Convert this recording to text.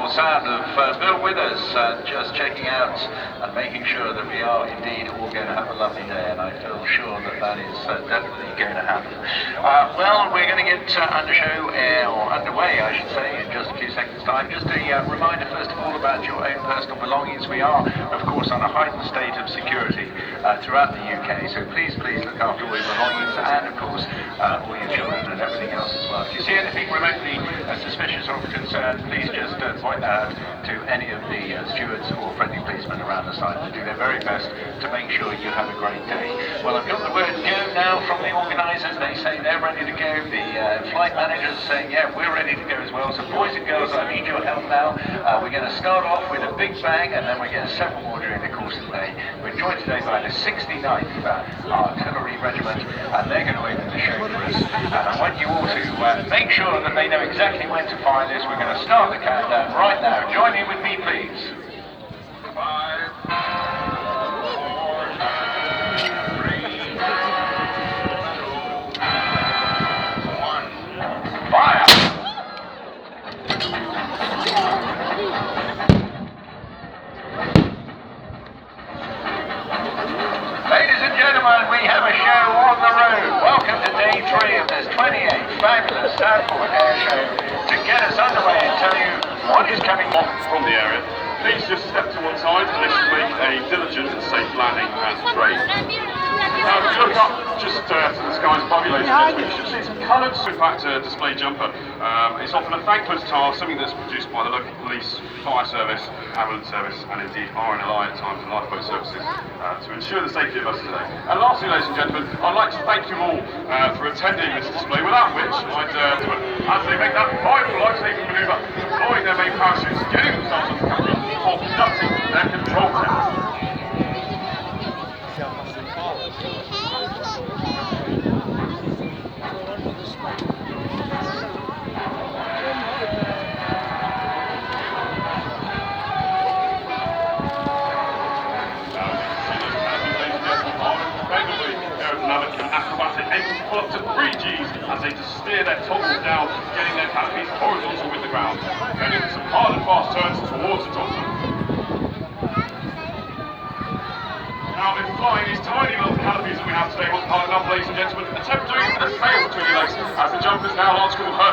wonderful sound of Bill with us, just checking out and making sure that we are indeed all going to have a lovely day, and I feel sure that that is definitely going to happen. Well, we're going to get underway, I should say, in just a few seconds' time. Just a reminder, first of all, about your own personal belongings. We are, of course, on a heightened state of security throughout the UK, so please look after all your belongings and, of course, all your children and everything else as well. If you see anything remotely suspicious or of concern, please just point that out to any of the stewards or friendly policemen around the site to do their very best to make sure you have a great day. Well, I've got the word go now from the organisers. They say they're ready to go. The flight managers are saying, yeah, we're ready to go as well. So boys and girls, I need your help now. We're going to start off with a big bang, and then we're going to several more during the course of the day. We're joined today by the 69th Artillery Regiment, and they're going to open the show for us. And I want you all to make sure that they know exactly when to fire this. We're going to start the countdown right now. Join in with me, please. 5, 4, 3, 2, 1, fire! Ladies and gentlemen, we have a show on the road. Welcome to day 3 of this 28th fabulous Southport Air Show. To get us underway and tell you what is coming from the area, please just step to one side and this should make a diligent and safe landing and trade. Now, if you look up just to the skies above you, ladies and gentlemen, you should see some coloured, in fact, display jumper. It's often a thankless task, something that's produced by the local police, fire service, ambulance service, and indeed RNLI at times and lifeboat services to ensure the safety of us today. And lastly, ladies and gentlemen, I'd like to thank you all for attending this display, without which as they make that vital life-saving manoeuvre, deploying their main parachutes, getting themselves on the canopy, or conducting their control test. Acrobatic, able to pull up to 3 Gs as they just steer their toggles down, getting their canopies horizontal with the ground, going into some hard and fast turns towards the top. Now, in flying these tiny little canopies that we have today, what's hard enough, ladies and gentlemen, attempt doing it with a tail between your legs as the jumpers now large school Hurst